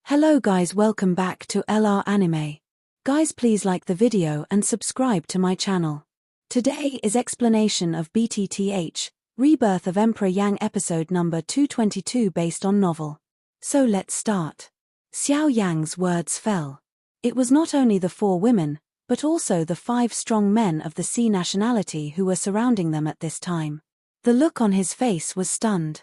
Hello guys, welcome back to LR Anime. Guys, please like the video and subscribe to my channel. Today is explanation of BTTH Rebirth of Emperor Yang episode number 222 based on novel. So let's start. Xiao Yan's words fell. It was not only the 4 women, but also the 5 strong men of the sea nationality who were surrounding them at this time. The look on his face was stunned.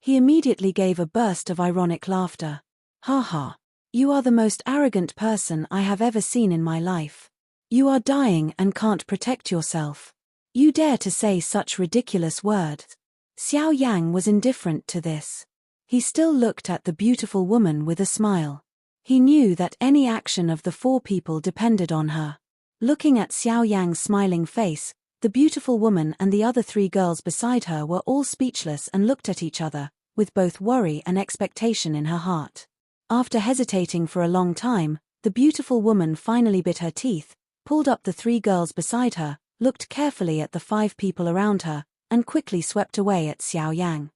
He immediately gave a burst of ironic laughter. Ha ha. You are the most arrogant person I have ever seen in my life. You are dying and can't protect yourself. You dare to say such ridiculous words. Xiao Yang was indifferent to this. He still looked at the beautiful woman with a smile. He knew that any action of the 4 people depended on her. Looking at Xiao Yang's smiling face, the beautiful woman and the other 3 girls beside her were all speechless and looked at each other, with both worry and expectation in her heart. After hesitating for a long time, the beautiful woman finally bit her teeth, pulled up the 3 girls beside her, looked carefully at the 5 people around her, and quickly swept away at Xiao Yang.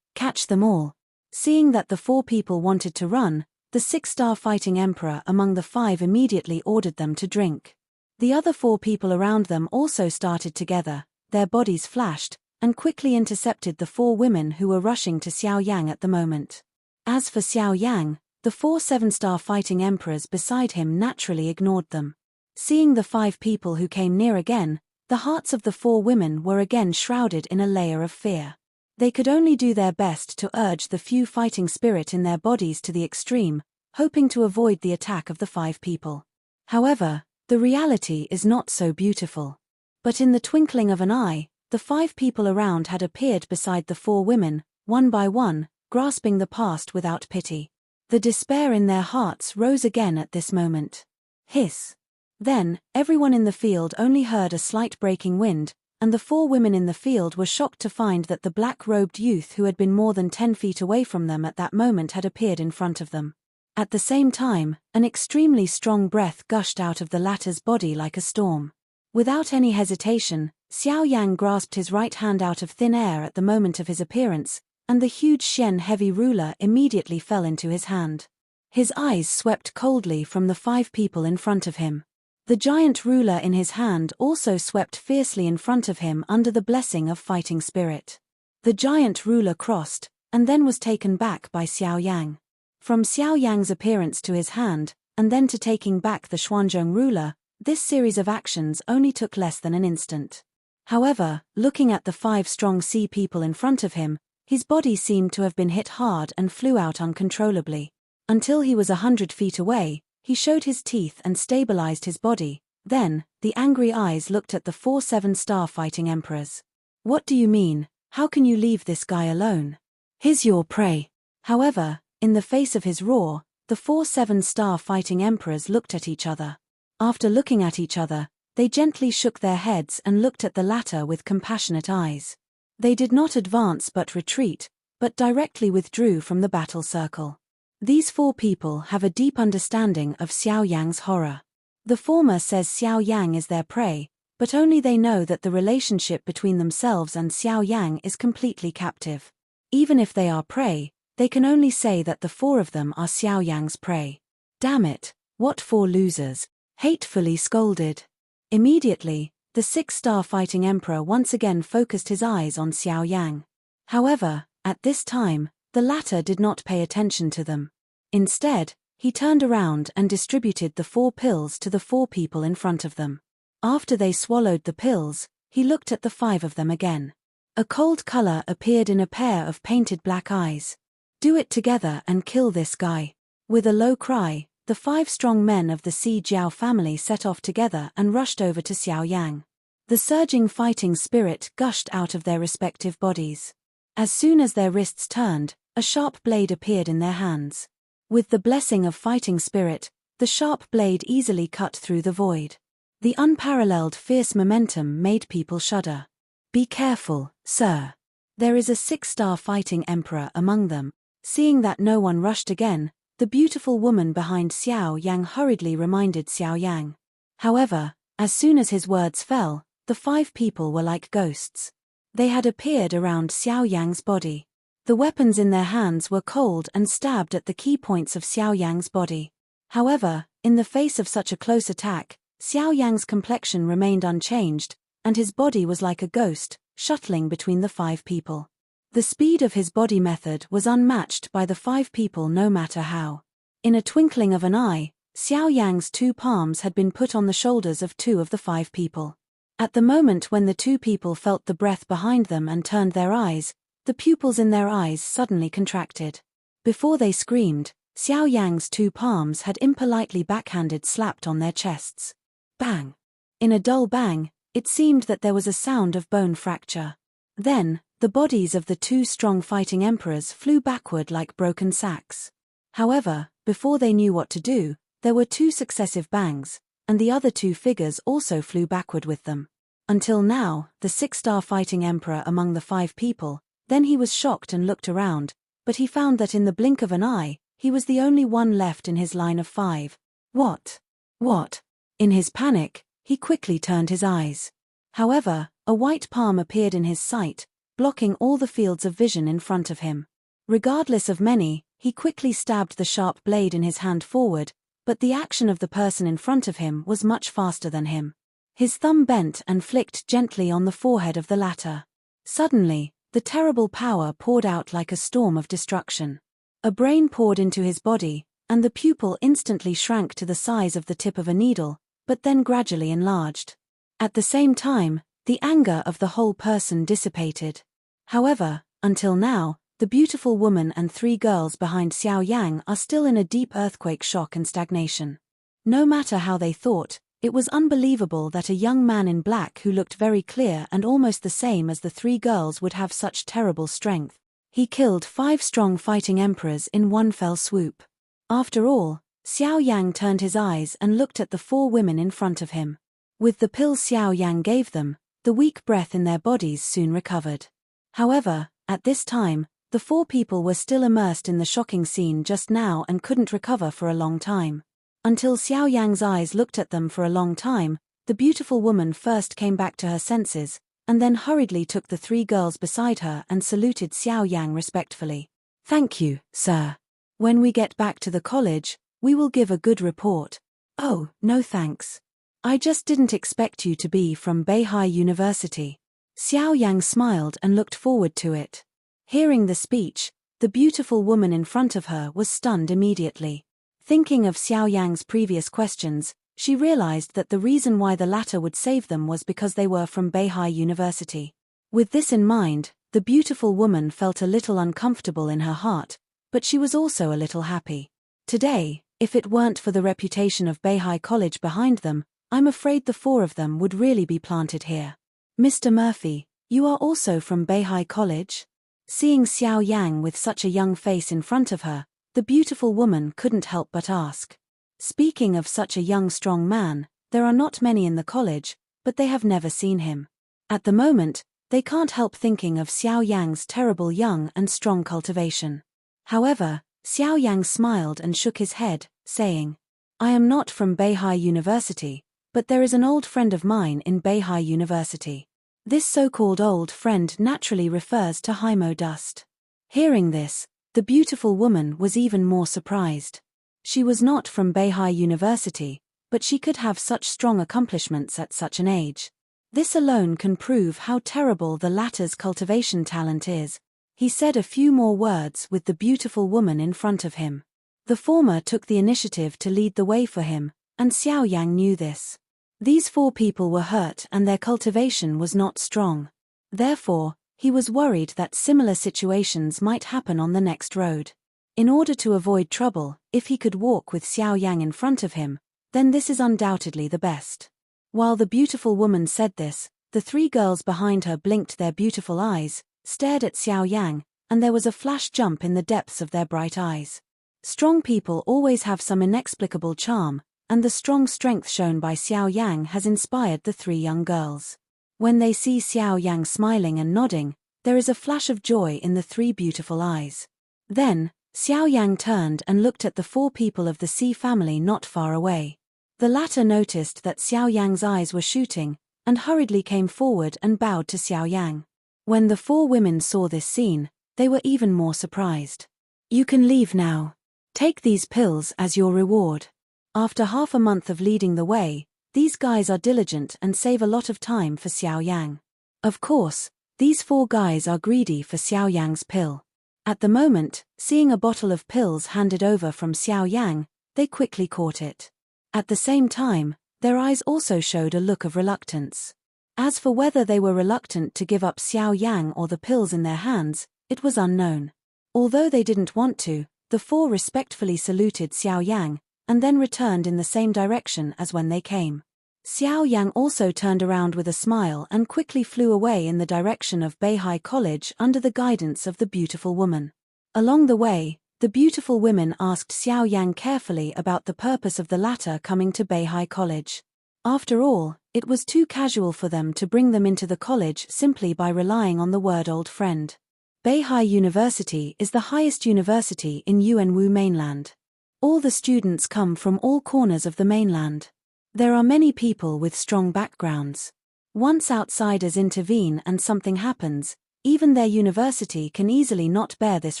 Catch them all. Seeing that the 4 people wanted to run, the 6-star fighting emperor among the 5 immediately ordered them to drink. The other 4 people around them also started together, their bodies flashed, and quickly intercepted the 4 women who were rushing to Xiao Yang at the moment. As for Xiao Yang, the 4 7-star fighting emperors beside him naturally ignored them. Seeing the 5 people who came near again, the hearts of the 4 women were again shrouded in a layer of fear. They could only do their best to urge the few fighting spirit in their bodies to the extreme, hoping to avoid the attack of the 5 people. However, the reality is not so beautiful. But in the twinkling of an eye, the 5 people around had appeared beside the 4 women, one by one, grasping the past without pity. The despair in their hearts rose again at this moment. Hiss. Then, everyone in the field only heard a slight breaking wind, and the 4 women in the field were shocked to find that the black-robed youth who had been more than 10 feet away from them at that moment had appeared in front of them. At the same time, an extremely strong breath gushed out of the latter's body like a storm. Without any hesitation, Xiao Yang grasped his right hand out of thin air at the moment of his appearance, and the huge Xian heavy ruler immediately fell into his hand. His eyes swept coldly from the 5 people in front of him. The giant ruler in his hand also swept fiercely in front of him under the blessing of fighting spirit. The giant ruler crossed, and then was taken back by Xiao Yang. From Xiao Yang's appearance to his hand, and then to taking back the Xuanzhong ruler, this series of actions only took less than an instant. However, looking at the 5 strong sea people in front of him, his body seemed to have been hit hard and flew out uncontrollably. Until he was 100 feet away, he showed his teeth and stabilized his body. Then, the angry eyes looked at the 4 7-star fighting emperors. What do you mean? How can you leave this guy alone? He's your prey. However, in the face of his roar, the 4 7-star fighting emperors looked at each other. After looking at each other, they gently shook their heads and looked at the latter with compassionate eyes. They did not advance but retreat, but directly withdrew from the battle circle. These 4 people have a deep understanding of Xiao Yang's horror. The former says Xiao Yang is their prey, but only they know that the relationship between themselves and Xiao Yang is completely captive. Even if they are prey, they can only say that the 4 of them are Xiao Yang's prey. Damn it, what 4 losers! Hatefully scolded. Immediately, the 6-star fighting emperor once again focused his eyes on Xiao Yang. However, at this time, the latter did not pay attention to them. Instead, he turned around and distributed the 4 pills to the 4 people in front of them. After they swallowed the pills, he looked at the 5 of them again. A cold color appeared in a pair of painted black eyes. Do it together and kill this guy. With a low cry, the 5 strong men of the Sea Jiao family set off together and rushed over to Xiao Yang. The surging fighting spirit gushed out of their respective bodies. As soon as their wrists turned, a sharp blade appeared in their hands. With the blessing of fighting spirit, the sharp blade easily cut through the void. The unparalleled fierce momentum made people shudder. Be careful, sir. There is a 6-star fighting emperor among them. Seeing that no one rushed again, the beautiful woman behind Xiao Yang hurriedly reminded Xiao Yang. However, as soon as his words fell, the 5 people were like ghosts. They had appeared around Xiao Yang's body. The weapons in their hands were cold and stabbed at the key points of Xiao Yang's body. However, in the face of such a close attack, Xiao Yang's complexion remained unchanged, and his body was like a ghost, shuttling between the 5 people. The speed of his body method was unmatched by the 5 people no matter how. In a twinkling of an eye, Xiao Yang's 2 palms had been put on the shoulders of 2 of the 5 people. At the moment when the 2 people felt the breath behind them and turned their eyes, the pupils in their eyes suddenly contracted. Before they screamed, Xiao Yang's 2 palms had impolitely backhanded slapped on their chests. Bang! In a dull bang, it seemed that there was a sound of bone fracture. Then, the bodies of the 2 strong fighting emperors flew backward like broken sacks. However, before they knew what to do, there were 2 successive bangs, and the other 2 figures also flew backward with them. Until now, the 6-star fighting emperor among the 5 people. Then he was shocked and looked around, but he found that in the blink of an eye, he was the only one left in his line of 5. What? What? In his panic, he quickly turned his eyes. However, a white palm appeared in his sight, blocking all the fields of vision in front of him. Regardless of many, he quickly stabbed the sharp blade in his hand forward, but the action of the person in front of him was much faster than him. His thumb bent and flicked gently on the forehead of the latter. Suddenly, the terrible power poured out like a storm of destruction. A brain poured into his body, and the pupil instantly shrank to the size of the tip of a needle, but then gradually enlarged. At the same time, the anger of the whole person dissipated. However, until now, the beautiful woman and 3 girls behind Xiao Yang are still in a deep earthquake shock and stagnation. No matter how they thought, it was unbelievable that a young man in black who looked very clear and almost the same as the 3 girls would have such terrible strength. He killed 5 strong fighting emperors in one fell swoop. After all, Xiao Yang turned his eyes and looked at the 4 women in front of him. With the pills Xiao Yang gave them, the weak breath in their bodies soon recovered. However, at this time, the 4 people were still immersed in the shocking scene just now and couldn't recover for a long time. Until Xiao Yang's eyes looked at them for a long time, the beautiful woman first came back to her senses, and then hurriedly took the 3 girls beside her and saluted Xiao Yang respectfully. "Thank you, sir. When we get back to the college, we will give a good report." "Oh, no thanks. I just didn't expect you to be from Beihai University." Xiao Yang smiled and looked forward to it. Hearing the speech, the beautiful woman in front of her was stunned immediately. Thinking of Xiao Yang's previous questions, she realized that the reason why the latter would save them was because they were from Beihai University. With this in mind, the beautiful woman felt a little uncomfortable in her heart, but she was also a little happy. Today, if it weren't for the reputation of Beihai College behind them, I'm afraid the 4 of them would really be planted here. "Mr. Murphy, you are also from Beihai College?" Seeing Xiao Yang with such a young face in front of her, the beautiful woman couldn't help but ask. Speaking of such a young strong man, there are not many in the college, but they have never seen him. At the moment, they can't help thinking of Xiao Yang's terrible young and strong cultivation. However, Xiao Yang smiled and shook his head, saying, "I am not from Beihai University, but there is an old friend of mine in Beihai University." This so-called old friend naturally refers to Haimo Dust. Hearing this, the beautiful woman was even more surprised. She was not from Beihai University, but she could have such strong accomplishments at such an age. This alone can prove how terrible the latter's cultivation talent is. He said a few more words with the beautiful woman in front of him. The former took the initiative to lead the way for him, and Xiao Yang knew this. These 4 people were hurt and their cultivation was not strong. Therefore, he was worried that similar situations might happen on the next road. In order to avoid trouble, if he could walk with Xiao Yang in front of him, then this is undoubtedly the best. While the beautiful woman said this, the 3 girls behind her blinked their beautiful eyes, stared at Xiao Yang, and there was a flash jump in the depths of their bright eyes. Strong people always have some inexplicable charm, and the strong strength shown by Xiao Yang has inspired the 3 young girls. When they see Xiao Yang smiling and nodding, there is a flash of joy in the 3 beautiful eyes. Then, Xiao Yang turned and looked at the 4 people of the Xi family not far away. The latter noticed that Xiao Yang's eyes were shooting, and hurriedly came forward and bowed to Xiao Yang. When the 4 women saw this scene, They were even more surprised. "You can leave now. Take these pills as your reward." After half a month of leading the way, these guys are diligent and save a lot of time for Xiao Yang. Of course, these 4 guys are greedy for Xiao Yang's pill. At the moment, seeing a bottle of pills handed over from Xiao Yang, they quickly caught it. At the same time, their eyes also showed a look of reluctance. As for whether they were reluctant to give up Xiao Yang or the pills in their hands, it was unknown. Although they didn't want to, the 4 respectfully saluted Xiao Yang, and then returned in the same direction as when they came. Xiao Yang also turned around with a smile and quickly flew away in the direction of Beihai College under the guidance of the beautiful woman. Along the way, the beautiful women asked Xiao Yang carefully about the purpose of the latter coming to Beihai College. After all, it was too casual for them to bring them into the college simply by relying on the word old friend. Beihai University is the highest university in Yuanwu mainland. All the students come from all corners of the mainland. There are many people with strong backgrounds. Once outsiders intervene and something happens, even their university can easily not bear this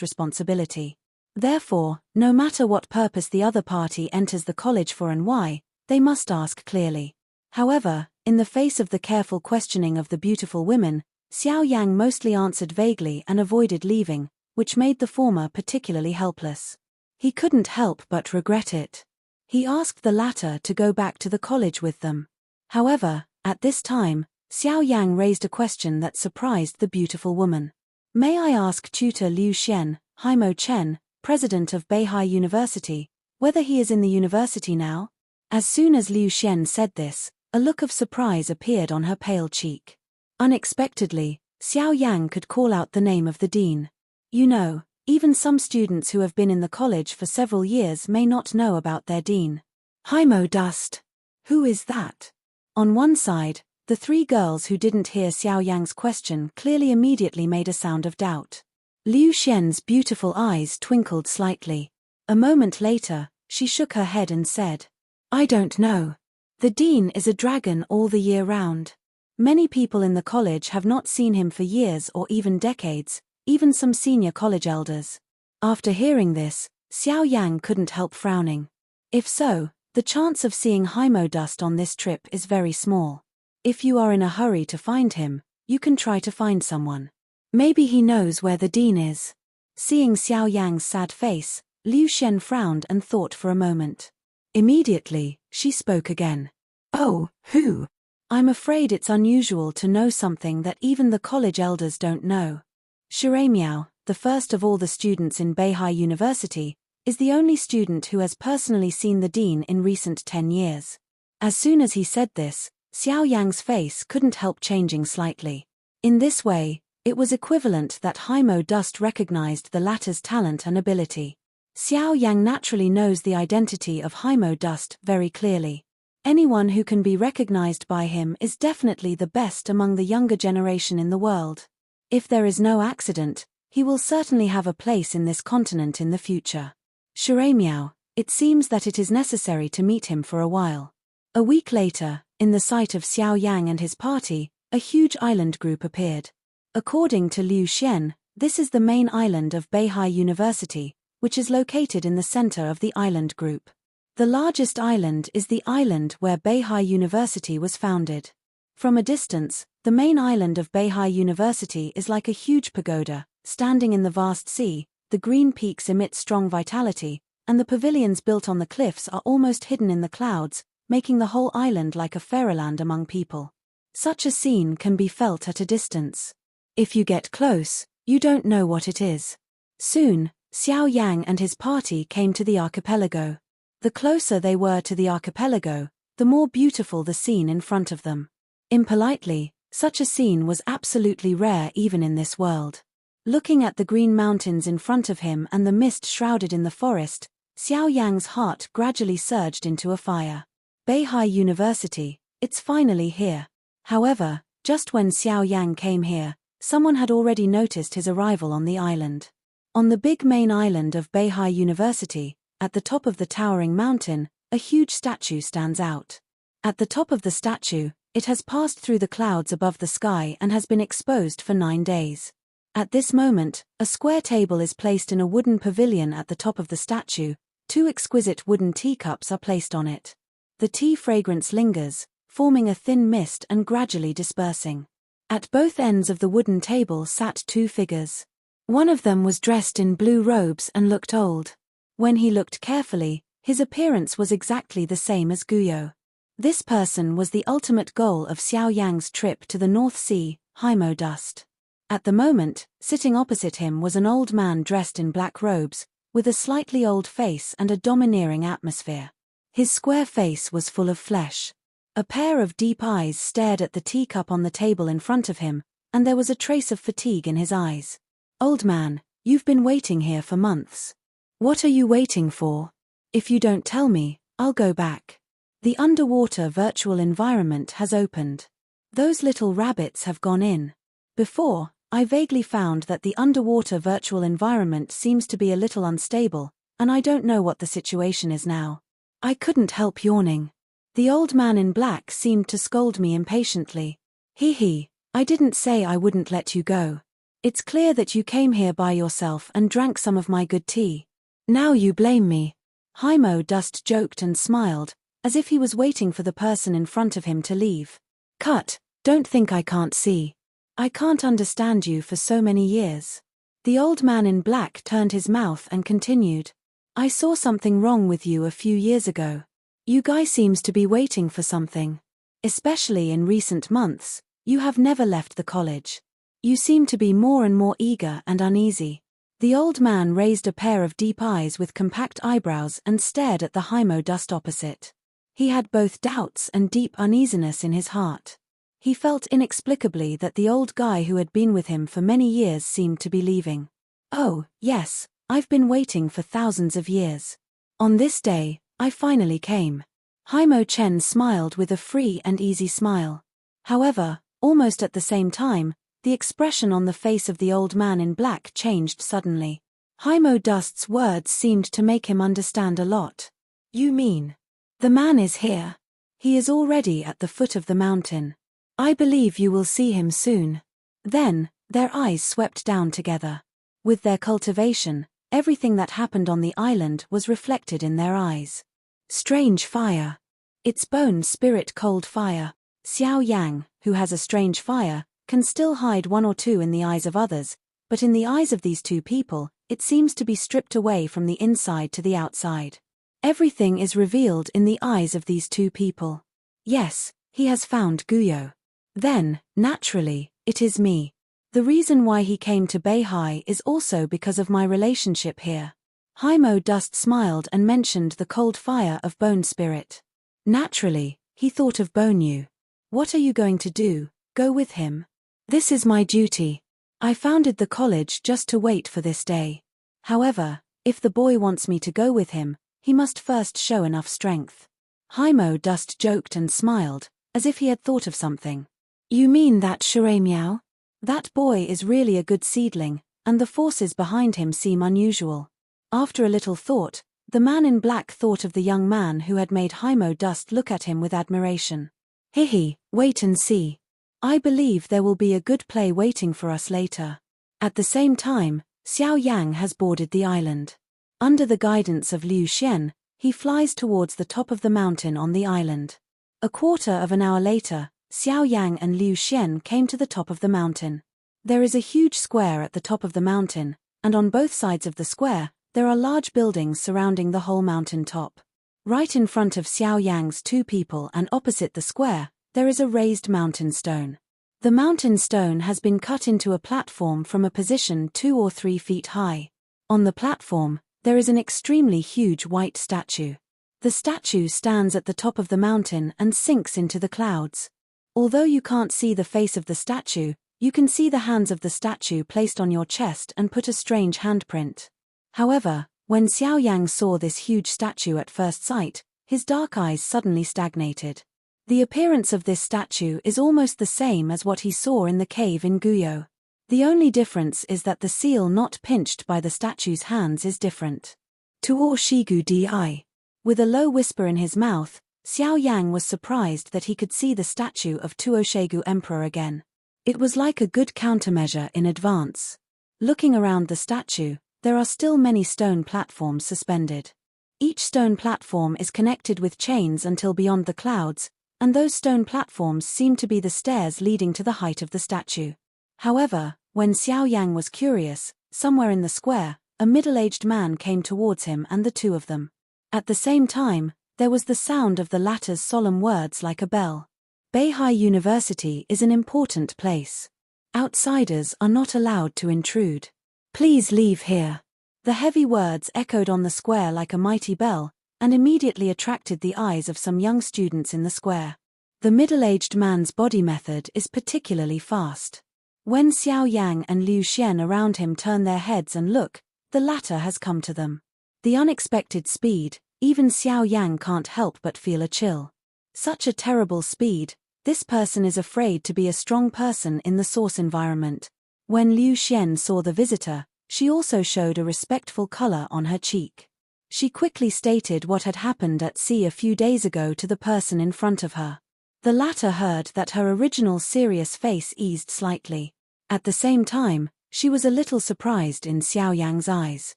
responsibility. Therefore, no matter what purpose the other party enters the college for and why, they must ask clearly. However, in the face of the careful questioning of the beautiful women, Xiao Yang mostly answered vaguely and avoided leaving, which made the former particularly helpless. He couldn't help but regret it. He asked the latter to go back to the college with them. However, at this time, Xiao Yang raised a question that surprised the beautiful woman. "May I ask tutor Liu Xian, Haimo Chen, president of Beihai University, whether he is in the university now?" As soon as Liu Xian said this, a look of surprise appeared on her pale cheek. Unexpectedly, Xiao Yang could call out the name of the dean. You know, even some students who have been in the college for several years may not know about their dean. Haimo Dust. Who is that? On one side, the 3 girls who didn't hear Xiao Yang's question clearly immediately made a sound of doubt. Liu Xian's beautiful eyes twinkled slightly. A moment later, she shook her head and said, "I don't know. The dean is a dragon all the year round. Many people in the college have not seen him for years or even decades, even some senior college elders." After hearing this, Xiao Yang couldn't help frowning. If so, the chance of seeing Haimo Dust on this trip is very small. If you are in a hurry to find him, you can try to find someone. Maybe he knows where the dean is. Seeing Xiao Yang's sad face, Liu Xian frowned and thought for a moment. Immediately, she spoke again. "Oh, who? I'm afraid it's unusual to know something that even the college elders don't know." Shui Miao, the first of all the students in Beihai University, is the only student who has personally seen the dean in recent 10 years. As soon as he said this, Xiao Yang's face couldn't help changing slightly. In this way, it was equivalent that Haimo Dust recognized the latter's talent and ability. Xiao Yang naturally knows the identity of Haimo Dust very clearly. Anyone who can be recognized by him is definitely the best among the younger generation in the world. If there is no accident, he will certainly have a place in this continent in the future. Shui Miao, it seems that it is necessary to meet him for a while. A week later, in the sight of Xiao Yang and his party, a huge island group appeared. According to Liu Xian, this is the main island of Beihai University, which is located in the center of the island group. The largest island is the island where Beihai University was founded. From a distance, the main island of Beihai University is like a huge pagoda, standing in the vast sea. The green peaks emit strong vitality, and the pavilions built on the cliffs are almost hidden in the clouds, making the whole island like a fairyland among people. Such a scene can be felt at a distance. If you get close, you don't know what it is. Soon, Xiao Yang and his party came to the archipelago. The closer they were to the archipelago, the more beautiful the scene in front of them. Impolitely, such a scene was absolutely rare even in this world. Looking at the green mountains in front of him and the mist shrouded in the forest, Xiao Yang's heart gradually surged into a fire. Beihai University, it's finally here. However, just when Xiao Yang came here, someone had already noticed his arrival on the island. On the big main island of Beihai University, at the top of the towering mountain, a huge statue stands out. At the top of the statue, it has passed through the clouds above the sky and has been exposed for 9 days. At this moment, a square table is placed in a wooden pavilion at the top of the statue. 2 exquisite wooden teacups are placed on it. The tea fragrance lingers, forming a thin mist and gradually dispersing. At both ends of the wooden table sat 2 figures. One of them was dressed in blue robes and looked old. When he looked carefully, his appearance was exactly the same as Guyo. This person was the ultimate goal of Xiao Yang's trip to the North Sea, Haimo Dust. At the moment, sitting opposite him was an old man dressed in black robes, with a slightly old face and a domineering atmosphere. His square face was full of flesh. A pair of deep eyes stared at the teacup on the table in front of him, and there was a trace of fatigue in his eyes. "Old man, you've been waiting here for months. What are you waiting for? If you don't tell me, I'll go back." The underwater virtual environment has opened. Those little rabbits have gone in. Before, I vaguely found that the underwater virtual environment seems to be a little unstable, and I don't know what the situation is now. I couldn't help yawning. The old man in black seemed to scold me impatiently. "Hee, I didn't say I wouldn't let you go. It's clear that you came here by yourself and drank some of my good tea. Now you blame me." Haimo Dust joked and smiled, as if he was waiting for the person in front of him to leave. "Cut, don't think I can't see. I can't understand you for so many years." The old man in black turned his mouth and continued. "I saw something wrong with you a few years ago. You guys seems to be waiting for something. Especially in recent months, you have never left the college. You seem to be more and more eager and uneasy." The old man raised a pair of deep eyes with compact eyebrows and stared at the Haimo Dust opposite. He had both doubts and deep uneasiness in his heart. He felt inexplicably that the old guy who had been with him for many years seemed to be leaving. "Oh, yes, I've been waiting for thousands of years. On this day, I finally came." Haimo Chen smiled with a free and easy smile. However, almost at the same time, the expression on the face of the old man in black changed suddenly. Haimo Dust's words seemed to make him understand a lot. "You mean, the man is here? He is already at the foot of the mountain. I believe you will see him soon." Then, their eyes swept down together. With their cultivation, everything that happened on the island was reflected in their eyes. Strange fire. It's bone spirit cold fire. Xiao Yang, who has a strange fire, can still hide 1 or 2 in the eyes of others, but in the eyes of these 2 people, it seems to be stripped away from the inside to the outside. Everything is revealed in the eyes of these 2 people. Yes, he has found Guyo. Then, naturally, it is me. The reason why he came to Beihai is also because of my relationship here. Haimo Dust smiled and mentioned the cold fire of Bone Spirit. Naturally, he thought of Bone Yu. "What are you going to do? Go with him?" "This is my duty. I founded the college just to wait for this day. However, if the boy wants me to go with him, he must first show enough strength." Haimo Dust joked and smiled, as if he had thought of something. "You mean that Shui Miao? That boy is really a good seedling, and the forces behind him seem unusual." After a little thought, the man in black thought of the young man who had made Haimo Dust look at him with admiration. "Hihi, wait and see. I believe there will be a good play waiting for us later." At the same time, Xiao Yang has boarded the island. Under the guidance of Liu Xian, he flies towards the top of the mountain on the island. A quarter of an hour later, Xiao Yang and Liu Xian came to the top of the mountain. There is a huge square at the top of the mountain, and on both sides of the square, there are large buildings surrounding the whole mountain top. Right in front of Xiao Yang's 2 people and opposite the square, there is a raised mountain stone. The mountain stone has been cut into a platform from a position 2 or 3 feet high. On the platform, there is an extremely huge white statue. The statue stands at the top of the mountain and sinks into the clouds. Although you can't see the face of the statue, you can see the hands of the statue placed on your chest and put a strange handprint. However, when Xiao Yang saw this huge statue at first sight, his dark eyes suddenly stagnated. The appearance of this statue is almost the same as what he saw in the cave in Guyo. The only difference is that the seal not pinched by the statue's hands is different. Tuo Shigu Di. With a low whisper in his mouth, Xiao Yang was surprised that he could see the statue of Tuo Shegu Emperor again. It was like a good countermeasure in advance. Looking around the statue, there are still many stone platforms suspended. Each stone platform is connected with chains until beyond the clouds, and those stone platforms seem to be the stairs leading to the height of the statue. However, when Xiao Yan was curious, somewhere in the square, a middle-aged man came towards him and the two of them. At the same time, there was the sound of the latter's solemn words like a bell. Beihai University is an important place. Outsiders are not allowed to intrude. Please leave here. The heavy words echoed on the square like a mighty bell, and immediately attracted the eyes of some young students in the square. The middle-aged man's body method is particularly fast. When Xiao Yang and Liu Xian around him turn their heads and look, the latter has come to them. The unexpected speed, even Xiao Yang can't help but feel a chill. Such a terrible speed, this person is afraid to be a strong person in the source environment. When Liu Xian saw the visitor, she also showed a respectful color on her cheek. She quickly stated what had happened at sea a few days ago to the person in front of her. The latter heard that her original serious face eased slightly. At the same time, she was a little surprised in Xiao Yang's eyes.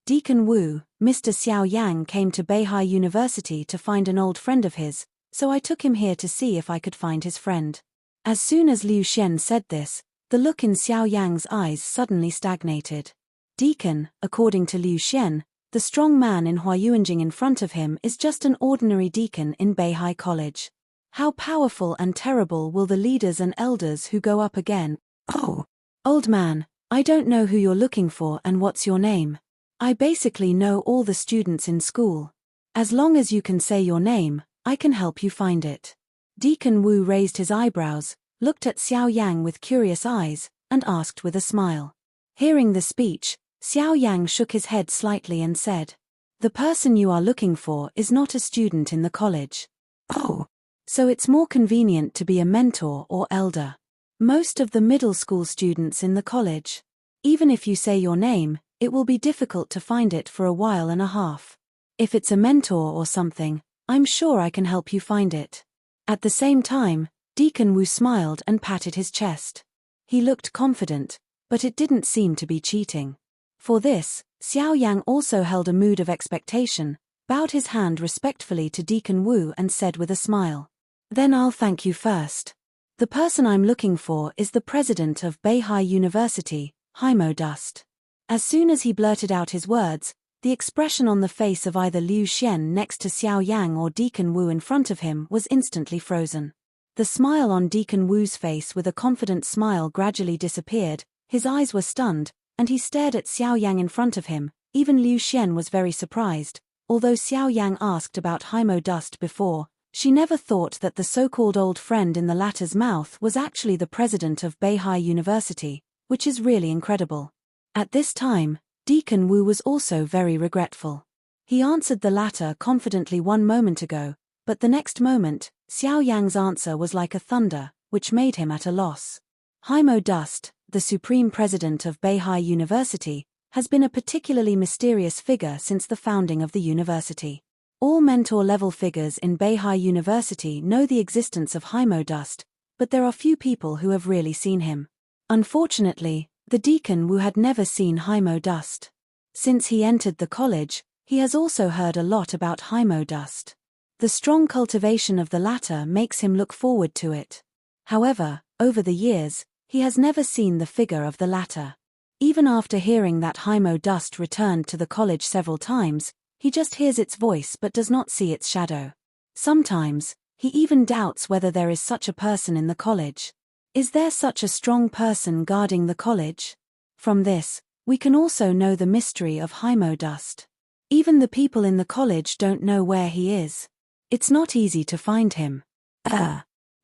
Deacon Wu, Mr. Xiao Yang came to Beihai University to find an old friend of his, so I took him here to see if I could find his friend. As soon as Liu Xian said this, the look in Xiao Yang's eyes suddenly stagnated. Deacon, according to Liu Xian, the strong man in Huayuanjing in front of him is just an ordinary deacon in Beihai College. How powerful and terrible will the leaders and elders who go up again? Oh, old man, I don't know who you're looking for and what's your name. I basically know all the students in school. As long as you can say your name, I can help you find it. Deacon Wu raised his eyebrows, looked at Xiao Yang with curious eyes, and asked with a smile. Hearing the speech, Xiao Yang shook his head slightly and said, "The person you are looking for is not a student in the college." Oh, so it's more convenient to be a mentor or elder. Most of the middle school students in the college. Even if you say your name, it will be difficult to find it for a while and a half. If it's a mentor or something, I'm sure I can help you find it. At the same time, Deacon Wu smiled and patted his chest. He looked confident, but it didn't seem to be cheating. For this, Xiao Yang also held a mood of expectation, bowed his hand respectfully to Deacon Wu and said with a smile, "Then I'll thank you first. The person I'm looking for is the president of Beihai University, Haimo Dust." As soon as he blurted out his words, the expression on the face of either Liu Xian next to Xiao Yang or Deacon Wu in front of him was instantly frozen. The smile on Deacon Wu's face with a confident smile gradually disappeared, his eyes were stunned, and he stared at Xiao Yang in front of him. Even Liu Xian was very surprised. Although Xiao Yang asked about Haimo Dust before, she never thought that the so-called old friend in the latter's mouth was actually the president of Beihai University, which is really incredible. At this time, Deacon Wu was also very regretful. He answered the latter confidently one moment ago, but the next moment, Xiao Yang's answer was like a thunder, which made him at a loss. Haimo Dust, the supreme president of Beihai University, has been a particularly mysterious figure since the founding of the university. All mentor-level figures in Beihai University know the existence of Haimo Dust, but there are few people who have really seen him. Unfortunately, the Deacon Wu had never seen Haimo Dust. Since he entered the college, he has also heard a lot about Haimo Dust. The strong cultivation of the latter makes him look forward to it. However, over the years, he has never seen the figure of the latter. Even after hearing that Haimo Dust returned to the college several times, he just hears its voice but does not see its shadow. Sometimes, he even doubts whether there is such a person in the college. Is there such a strong person guarding the college? From this, we can also know the mystery of Haimo Dust. Even the people in the college don't know where he is. It's not easy to find him.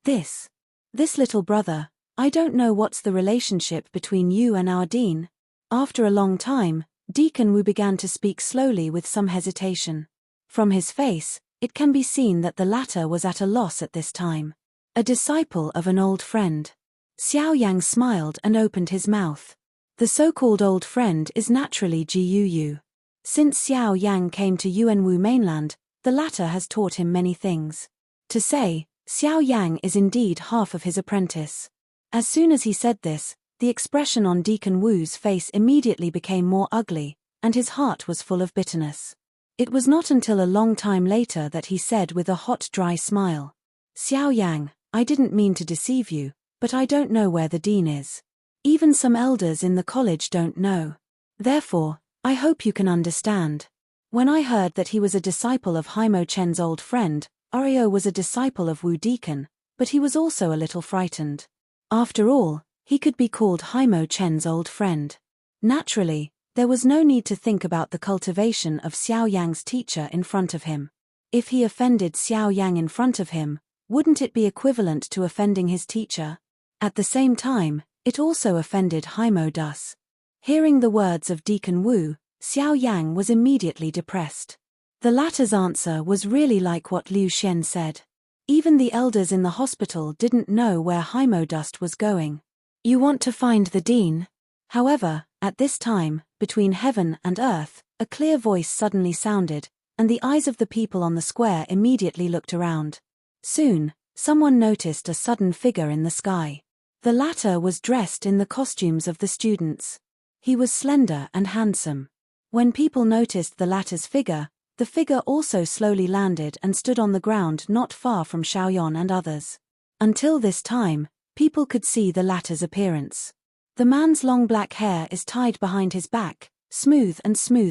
This little brother, I don't know what's the relationship between you and our dean. After a long time, Deacon Wu began to speak slowly with some hesitation. From his face, it can be seen that the latter was at a loss at this time. A disciple of an old friend. Xiao Yang smiled and opened his mouth. The so-called old friend is naturally Ji Yu. Since Xiao Yang came to Yuanwu mainland, the latter has taught him many things. To say, Xiao Yang is indeed half of his apprentice. As soon as he said this, The expression on Deacon Wu's face immediately became more ugly, and his heart was full of bitterness. It was not until a long time later that he said with a hot, dry smile, "Xiao Yang, I didn't mean to deceive you, but I don't know where the dean is. Even some elders in the college don't know. Therefore, I hope you can understand. When I heard that he was a disciple of Haimo Chen's old friend, Oreo was a disciple of Wu Deacon, but he was also a little frightened. After all, he could be called Haimo Chen's old friend. Naturally, there was no need to think about the cultivation of Xiao Yang's teacher in front of him. If he offended Xiao Yang in front of him, wouldn't it be equivalent to offending his teacher? At the same time, it also offended Haimo Dus. Hearing the words of Deacon Wu, Xiao Yang was immediately depressed. The latter's answer was really like what Liu Xian said. Even the elders in the hospital didn't know where Haimo Dus was going. You want to find the dean? However, at this time, between heaven and earth, a clear voice suddenly sounded, and the eyes of the people on the square immediately looked around. Soon, someone noticed a sudden figure in the sky. The latter was dressed in the costumes of the students. He was slender and handsome. When people noticed the latter's figure, the figure also slowly landed and stood on the ground not far from Xiao Yan and others. Until this time, people could see the latter's appearance. The man's long black hair is tied behind his back, smooth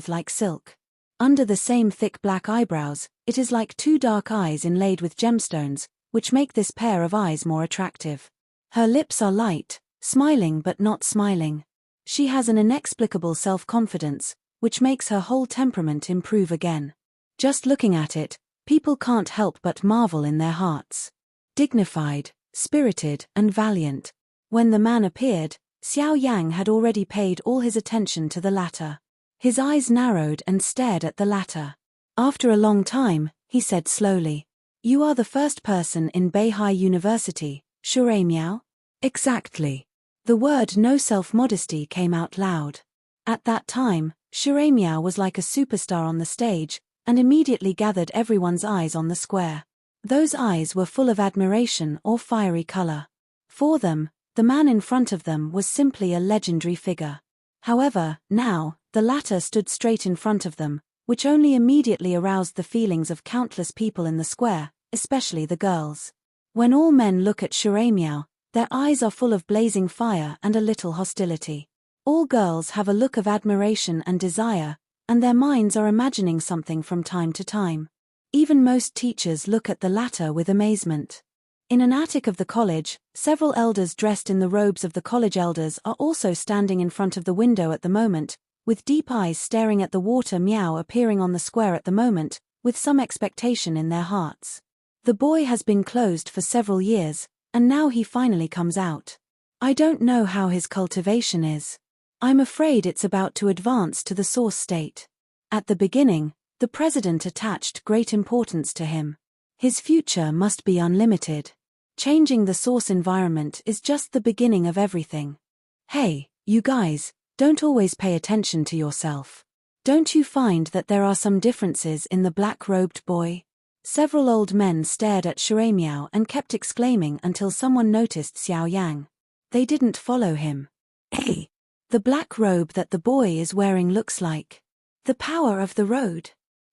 like silk. Under the same thick black eyebrows, it is like two dark eyes inlaid with gemstones, which make this pair of eyes more attractive. Her lips are light, smiling but not smiling. She has an inexplicable self-confidence, which makes her whole temperament improve again. Just looking at it, people can't help but marvel in their hearts. Dignified, spirited, and valiant. When the man appeared, Xiao Yang had already paid all his attention to the latter. His eyes narrowed and stared at the latter. After a long time, he said slowly, "You are the first person in Beihai University, Shui Miao?" "Exactly." The word no self-modesty came out loud. At that time, Shui Miao was like a superstar on the stage, and immediately gathered everyone's eyes on the square. Those eyes were full of admiration or fiery color. For them, the man in front of them was simply a legendary figure. However, now, the latter stood straight in front of them, which only immediately aroused the feelings of countless people in the square, especially the girls. When all men look at Shui Miao, their eyes are full of blazing fire and a little hostility. All girls have a look of admiration and desire, and their minds are imagining something from time to time. Even most teachers look at the latter with amazement. In an attic of the college, several elders dressed in the robes of the college elders are also standing in front of the window at the moment, with deep eyes staring at the water Miao appearing on the square at the moment, with some expectation in their hearts. The boy has been closed for several years, and now he finally comes out. I don't know how his cultivation is. I'm afraid it's about to advance to the source state. At the beginning, the president attached great importance to him. His future must be unlimited. Changing the source environment is just the beginning of everything. Hey, you guys, don't always pay attention to yourself. Don't you find that there are some differences in the black-robed boy? Several old men stared at Shui Miao and kept exclaiming until someone noticed Xiao Yang. They didn't follow him. Hey, the black robe that the boy is wearing looks like the power of the road.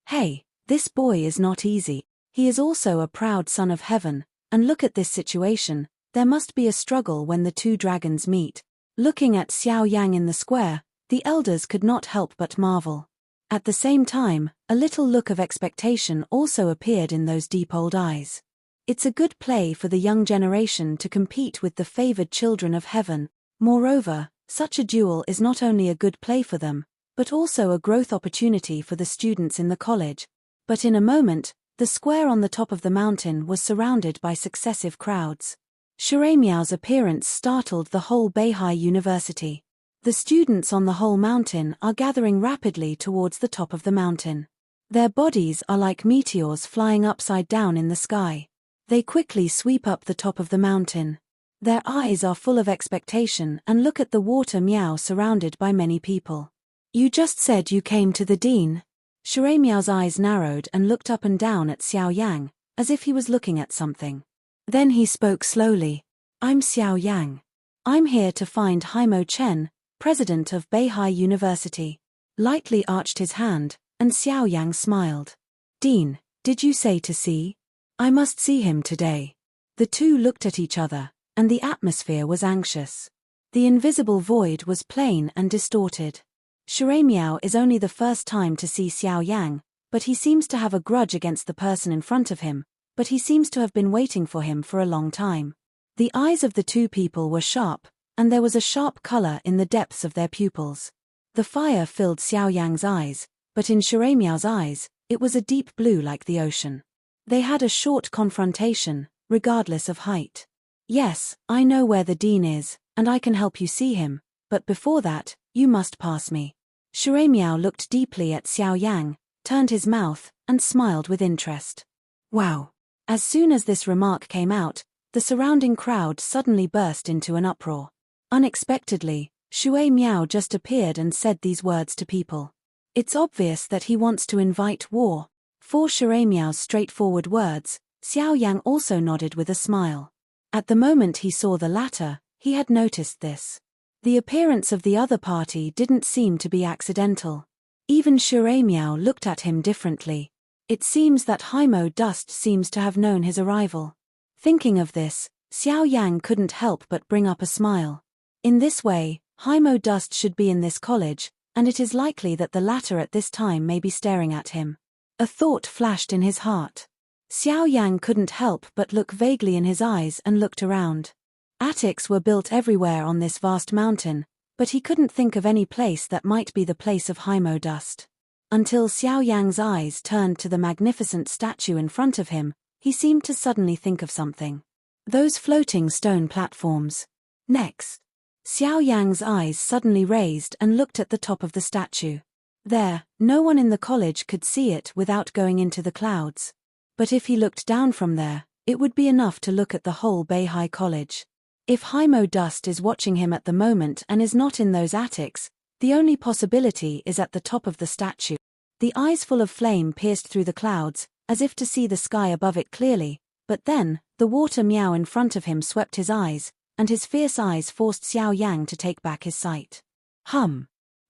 Hey, this boy is not easy. He is also a proud son of heaven, and look at this situation, there must be a struggle when the two dragons meet. Looking at Xiao Yang in the square, the elders could not help but marvel. At the same time, a little look of expectation also appeared in those deep old eyes. It's a good play for the young generation to compete with the favored children of heaven. Moreover, such a duel is not only a good play for them, but also a growth opportunity for the students in the college. But in a moment, the square on the top of the mountain was surrounded by successive crowds. Shui Miao's appearance startled the whole Beihai University. The students on the whole mountain are gathering rapidly towards the top of the mountain. Their bodies are like meteors flying upside down in the sky. They quickly sweep up the top of the mountain. Their eyes are full of expectation and look at the water Miao surrounded by many people. You just said you came to the dean. Shui Miao's eyes narrowed and looked up and down at Xiao Yang, as if he was looking at something. Then he spoke slowly. I'm Xiao Yang. I'm here to find Haimo Chen, president of Beihai University. Lightly arched his hand, and Xiao Yang smiled. Dean, did you say to see? I must see him today. The two looked at each other, and the atmosphere was anxious. The invisible void was plain and distorted. Shui Miao is only the first time to see Xiao Yang, but he seems to have a grudge against the person in front of him, but he seems to have been waiting for him for a long time. The eyes of the two people were sharp, and there was a sharp color in the depths of their pupils. The fire filled Xiao Yang's eyes, but in Shui Miao's eyes, it was a deep blue like the ocean. They had a short confrontation, regardless of height. Yes, I know where the dean is, and I can help you see him, but before that, you must pass me. Shui Miao looked deeply at Xiao Yang, turned his mouth, and smiled with interest. Wow! As soon as this remark came out, the surrounding crowd suddenly burst into an uproar. Unexpectedly, Shui Miao just appeared and said these words to people. It's obvious that he wants to invite war. For Shui Miao's straightforward words, Xiao Yang also nodded with a smile. At the moment he saw the latter, he had noticed this. The appearance of the other party didn't seem to be accidental. Even Shui Miao looked at him differently. It seems that Haimo Dust seems to have known his arrival. Thinking of this, Xiao Yang couldn't help but bring up a smile. In this way, Haimo Dust should be in this college, and it is likely that the latter at this time may be staring at him. A thought flashed in his heart. Xiao Yang couldn't help but look vaguely in his eyes and looked around. Attics were built everywhere on this vast mountain, but he couldn't think of any place that might be the place of Haimo Dust. Until Xiao Yang's eyes turned to the magnificent statue in front of him, he seemed to suddenly think of something. Those floating stone platforms. Next. Xiao Yang's eyes suddenly raised and looked at the top of the statue. There, no one in the college could see it without going into the clouds. But if he looked down from there, it would be enough to look at the whole Beihai College. If Haimo Dust is watching him at the moment and is not in those attics, the only possibility is at the top of the statue. The eyes full of flame pierced through the clouds, as if to see the sky above it clearly, but then, the water meow in front of him swept his eyes, and his fierce eyes forced Xiao Yang to take back his sight.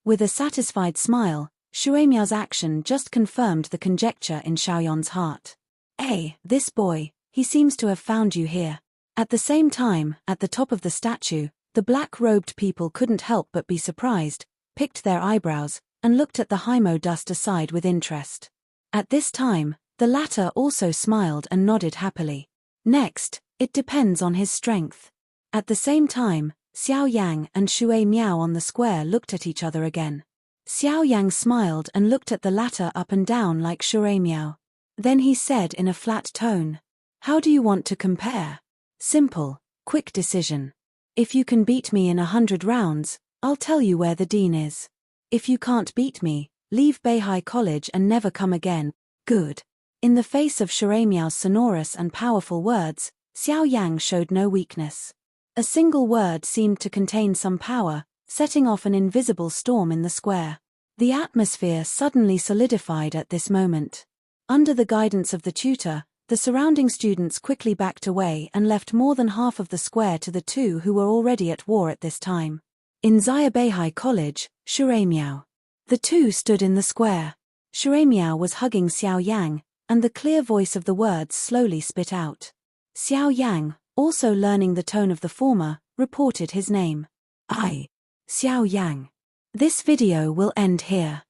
With a satisfied smile, Shui Miao's action just confirmed the conjecture in Xiao Yan's heart. This boy, he seems to have found you here. At the same time, at the top of the statue, the black-robed people couldn't help but be surprised, picked their eyebrows, and looked at the Haimo Dust aside with interest. At this time, the latter also smiled and nodded happily. Next, it depends on his strength. At the same time, Xiao Yang and Shui Miao on the square looked at each other again. Xiao Yang smiled and looked at the latter up and down like Shui Miao. Then he said in a flat tone, "How do you want to compare?" Simple, quick decision. If you can beat me in 100 rounds, I'll tell you where the dean is. If you can't beat me, leave Beihai College and never come again. Good. In the face of Shui Miao's sonorous and powerful words, Xiao Yang showed no weakness. A single word seemed to contain some power, setting off an invisible storm in the square. The atmosphere suddenly solidified at this moment. Under the guidance of the tutor, the surrounding students quickly backed away and left more than half of the square to the two who were already at war at this time. In Xia Beihai College, Shui Miao. The two stood in the square. Shui Miao was hugging Xiao Yang, and the clear voice of the words slowly spit out. Xiao Yang, also learning the tone of the former, reported his name. Xiao Yang. This video will end here.